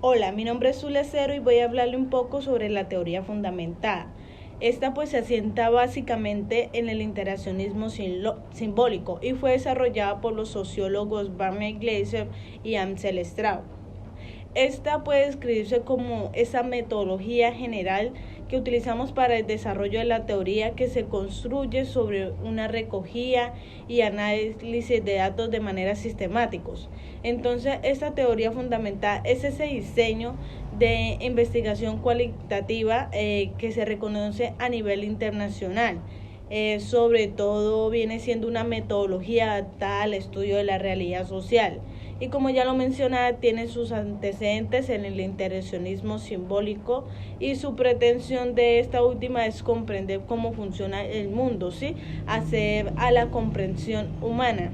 Hola, mi nombre es Zule Cero y voy a hablarle un poco sobre la teoría fundamentada. Esta pues se asienta básicamente en el interaccionismo simbólico y fue desarrollada por los sociólogos Barney Glaser y Amsel Straub. Esta puede describirse como esa metodología general que utilizamos para el desarrollo de la teoría que se construye sobre una recogida y análisis de datos de manera sistemáticos. Entonces, esta teoría fundamental es ese diseño de investigación cualitativa que se reconoce a nivel internacional. Sobre todo viene siendo una metodología adaptada al estudio de la realidad social y, como ya lo mencionaba, tiene sus antecedentes en el interaccionismo simbólico y su pretensión de esta última es comprender cómo funciona el mundo, ¿sí? Hacer a la comprensión humana.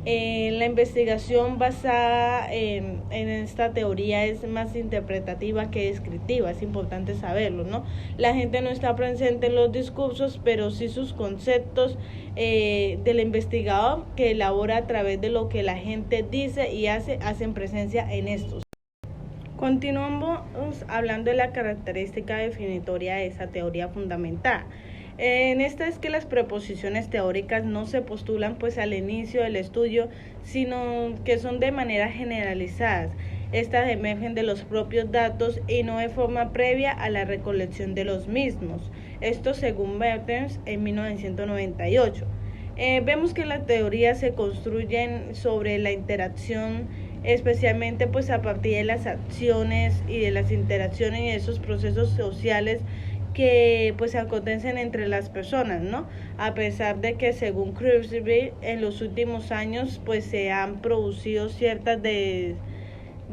La investigación basada en esta teoría es más interpretativa que descriptiva, es importante saberlo, ¿no? La gente no está presente en los discursos, pero sí sus conceptos del investigador que elabora a través de lo que la gente dice y hacen presencia en estos. Continuamos hablando de la característica definitoria de esa teoría fundamental. En esta es que las preposiciones teóricas no se postulan pues al inicio del estudio, sino que son de manera generalizadas. Estas emergen de los propios datos y no de forma previa a la recolección de los mismos. Esto según Mertens en 1998. Vemos que las teorías se construyen sobre la interacción, especialmente pues a partir de las acciones y de las interacciones y de esos procesos sociales que pues acontecen entre las personas, ¿no? A pesar de que según Crosby en los últimos años pues se han producido ciertas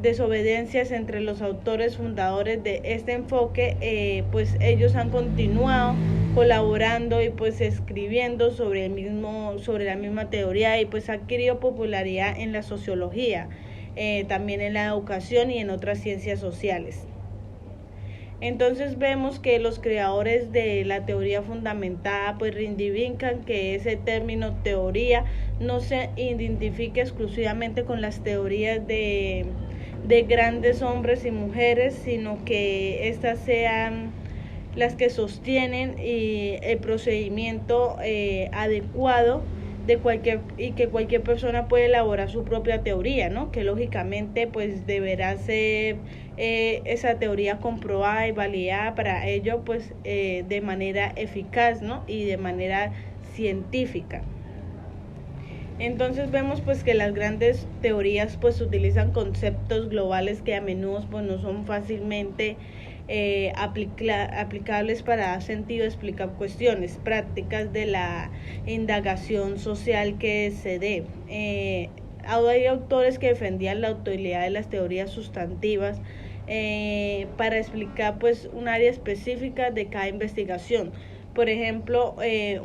desobediencias entre los autores fundadores de este enfoque, pues ellos han continuado colaborando y pues escribiendo sobre la misma teoría y pues ha adquirido popularidad en la sociología, también en la educación y en otras ciencias sociales. Entonces vemos que los creadores de la teoría fundamentada pues reivindican que ese término teoría no se identifique exclusivamente con las teorías de grandes hombres y mujeres, sino que estas sean las que sostienen el procedimiento adecuado de que cualquier persona puede elaborar su propia teoría, ¿no? Que lógicamente pues deberá ser esa teoría comprobada y validada para ello pues de manera eficaz, ¿no? Y de manera científica. Entonces vemos pues que las grandes teorías pues utilizan conceptos globales que a menudo pues no son fácilmente aplicables para dar sentido a explicar cuestiones prácticas de la indagación social que se dé. Hay autores que defendían la utilidad de las teorías sustantivas para explicar pues un área específica de cada investigación. Por ejemplo,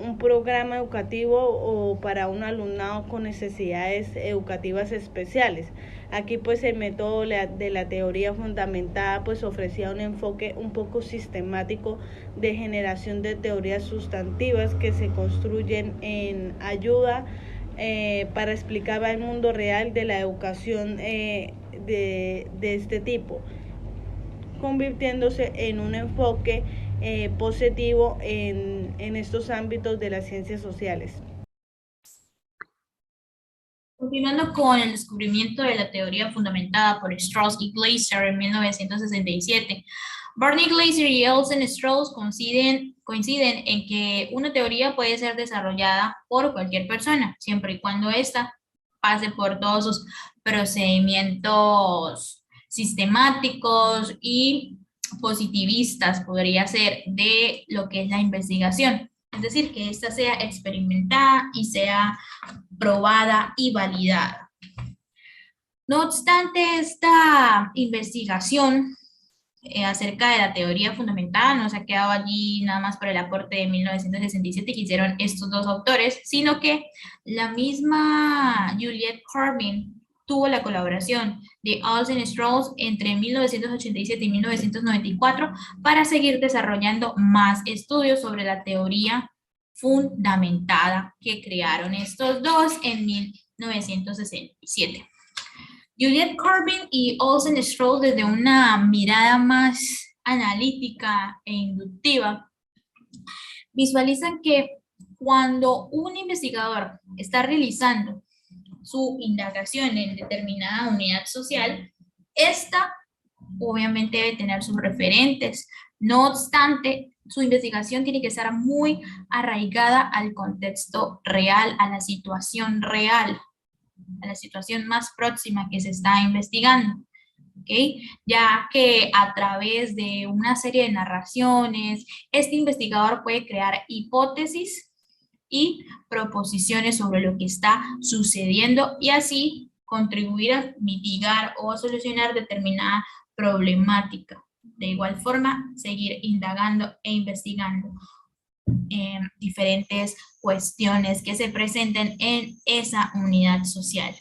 un programa educativo o para un alumnado con necesidades educativas especiales. Aquí pues el método de la teoría fundamentada pues ofrecía un enfoque un poco sistemático de generación de teorías sustantivas que se construyen en ayuda para explicar el mundo real de la educación de este tipo, convirtiéndose en un enfoque positivo en estos ámbitos de las ciencias sociales. Continuando con el descubrimiento de la teoría fundamentada por Strauss y Glaser en 1967, Barney Glaser y Elsen Strauss coinciden en que una teoría puede ser desarrollada por cualquier persona, siempre y cuando ésta pase por todos sus procedimientos sistemáticos y positivistas, podría ser, de lo que es la investigación. Es decir, que ésta sea experimentada y sea probada y validada. No obstante, esta investigación acerca de la teoría fundamentada no se ha quedado allí nada más por el aporte de 1967 que hicieron estos dos autores, sino que la misma Juliette Corbin tuvo la colaboración de Alsen Strauss entre 1987 y 1994 para seguir desarrollando más estudios sobre la teoría fundamentada que crearon estos dos en 1967. Juliet Corbin y Olsen Stroll, desde una mirada más analítica e inductiva, visualizan que cuando un investigador está realizando su indagación en determinada unidad social, esta obviamente debe tener sus referentes. No obstante, su investigación tiene que estar muy arraigada al contexto real, a la situación real, a la situación más próxima que se está investigando. ¿Okay? Ya que a través de una serie de narraciones, este investigador puede crear hipótesis y proposiciones sobre lo que está sucediendo y así contribuir a mitigar o a solucionar determinada problemática. De igual forma, seguir indagando e investigando diferentes cuestiones que se presenten en esa unidad social.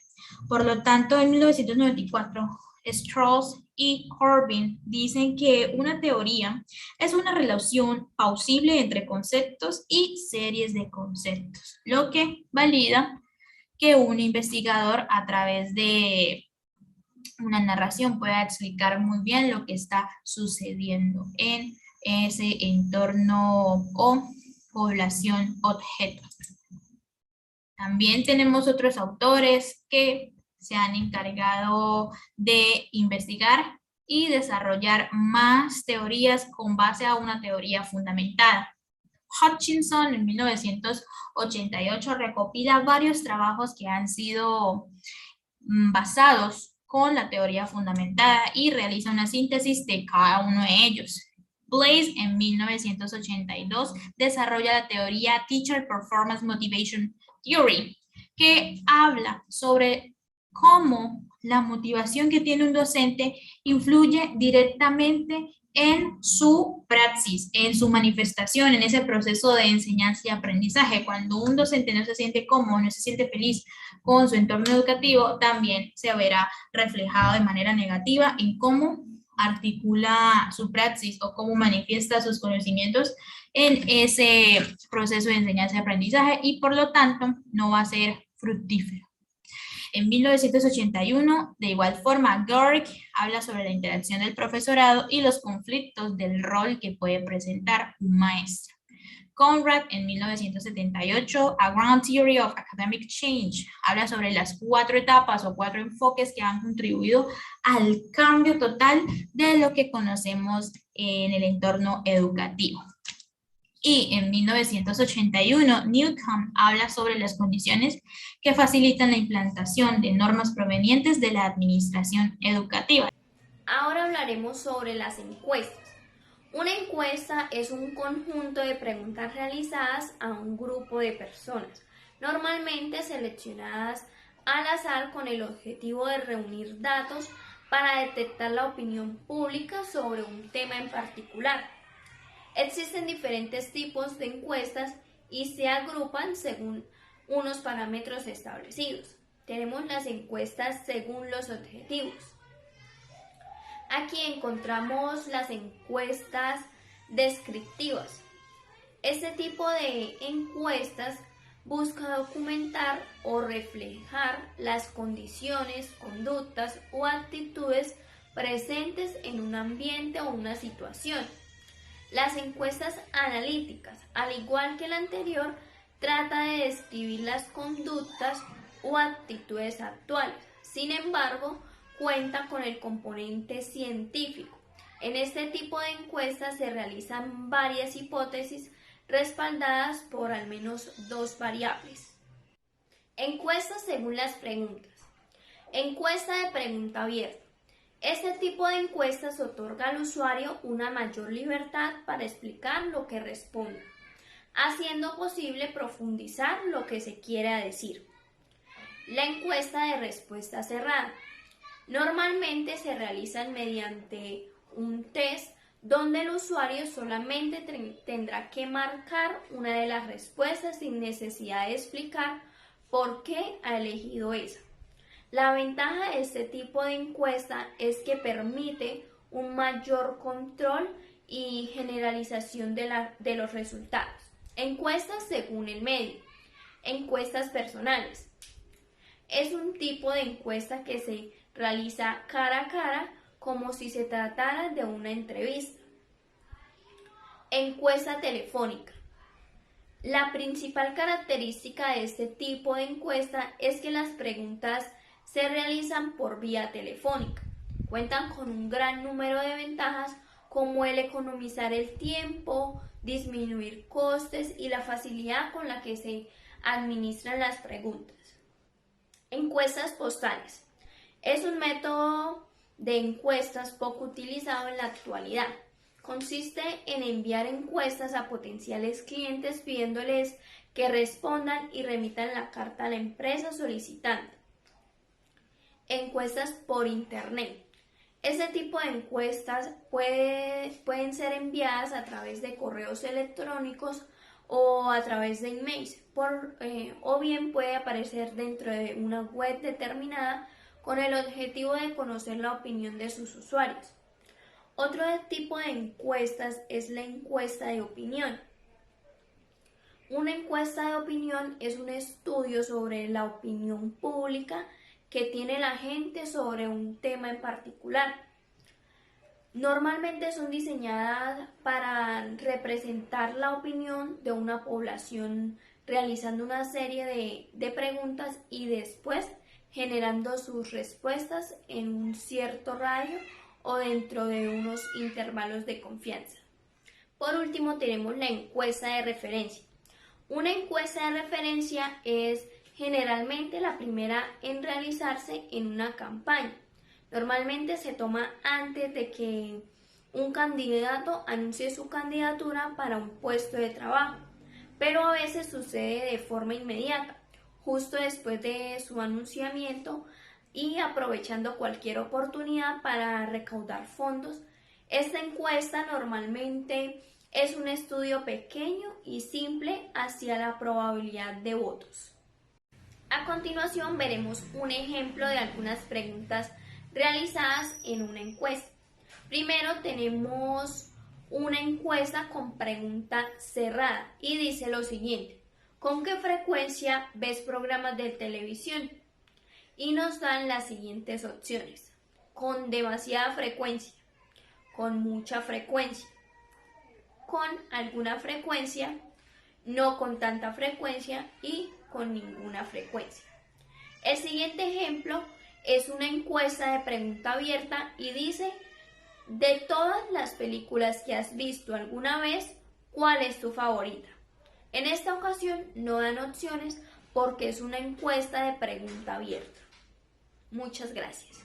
Por lo tanto, en 1994, Strauss y Corbin dicen que una teoría es una relación plausible entre conceptos y series de conceptos, lo que valida que un investigador a través de una narración pueda explicar muy bien lo que está sucediendo en ese entorno o población objeto. También tenemos otros autores que se han encargado de investigar y desarrollar más teorías con base a una teoría fundamentada. Hutchinson en 1988 recopila varios trabajos que han sido basados con la teoría fundamentada y realiza una síntesis de cada uno de ellos. Blaze en 1982 desarrolla la teoría Teacher Performance Motivation Theory, que habla sobre cómo la motivación que tiene un docente influye directamente en su praxis, en su manifestación, en ese proceso de enseñanza y aprendizaje. Cuando un docente no se siente cómodo, no se siente feliz con su entorno educativo, también se verá reflejado de manera negativa en cómo articula su praxis o cómo manifiesta sus conocimientos en ese proceso de enseñanza y aprendizaje y por lo tanto no va a ser fructífero. En 1981, de igual forma, Garrick habla sobre la interacción del profesorado y los conflictos del rol que puede presentar un maestro. Conrad, en 1978, A Grand Theory of Academic Change, habla sobre las 4 etapas o 4 enfoques que han contribuido al cambio total de lo que conocemos en el entorno educativo. Y en 1981, Newcomb habla sobre las condiciones que facilitan la implantación de normas provenientes de la administración educativa. Ahora hablaremos sobre las encuestas. Una encuesta es un conjunto de preguntas realizadas a un grupo de personas, normalmente seleccionadas al azar con el objetivo de reunir datos para detectar la opinión pública sobre un tema en particular. Existen diferentes tipos de encuestas y se agrupan según unos parámetros establecidos. Tenemos las encuestas según los objetivos. Aquí encontramos las encuestas descriptivas. Este tipo de encuestas busca documentar o reflejar las condiciones, conductas o actitudes presentes en un ambiente o una situación. Las encuestas analíticas, al igual que la anterior, trata de describir las conductas o actitudes actuales. Sin embargo, cuenta con el componente científico. En este tipo de encuestas se realizan varias hipótesis respaldadas por al menos 2 variables. Encuestas según las preguntas. Encuesta de pregunta abierta. Este tipo de encuestas otorga al usuario una mayor libertad para explicar lo que responde, haciendo posible profundizar lo que se quiera decir. La encuesta de respuesta cerrada. Normalmente se realizan mediante un test donde el usuario solamente tendrá que marcar una de las respuestas sin necesidad de explicar por qué ha elegido esa. La ventaja de este tipo de encuesta es que permite un mayor control y generalización de los resultados. Encuestas según el medio. Encuestas personales. Es un tipo de encuesta que se realiza cara a cara como si se tratara de una entrevista. Encuesta telefónica. La principal característica de este tipo de encuesta es que las preguntas se realizan por vía telefónica. Cuentan con un gran número de ventajas como el economizar el tiempo, disminuir costes y la facilidad con la que se administran las preguntas. Encuestas postales. Es un método de encuestas poco utilizado en la actualidad. Consiste en enviar encuestas a potenciales clientes pidiéndoles que respondan y remitan la carta a la empresa solicitante. Encuestas por Internet. Este tipo de encuestas pueden ser enviadas a través de correos electrónicos o a través de emails, o bien puede aparecer dentro de una web determinada con el objetivo de conocer la opinión de sus usuarios. Otro tipo de encuestas es la encuesta de opinión. Una encuesta de opinión es un estudio sobre la opinión pública que tiene la gente sobre un tema en particular. Normalmente son diseñadas para representar la opinión de una población realizando una serie de preguntas y después generando sus respuestas en un cierto radio o dentro de unos intervalos de confianza. Por último, tenemos la encuesta de referencia. Una encuesta de referencia es generalmente la primera en realizarse en una campaña. Normalmente se toma antes de que un candidato anuncie su candidatura para un puesto de trabajo, pero a veces sucede de forma inmediata, justo después de su anunciamiento y aprovechando cualquier oportunidad para recaudar fondos. Esta encuesta normalmente es un estudio pequeño y simple hacia la probabilidad de votos. A continuación veremos un ejemplo de algunas preguntas realizadas en una encuesta. Primero tenemos una encuesta con pregunta cerrada y dice lo siguiente: ¿con qué frecuencia ves programas de televisión? Y nos dan las siguientes opciones: con demasiada frecuencia, con mucha frecuencia, con alguna frecuencia, no con tanta frecuencia y con ninguna frecuencia. El siguiente ejemplo es una encuesta de pregunta abierta y dice: de todas las películas que has visto alguna vez, ¿cuál es tu favorita? En esta ocasión no dan opciones porque es una encuesta de pregunta abierta. Muchas gracias.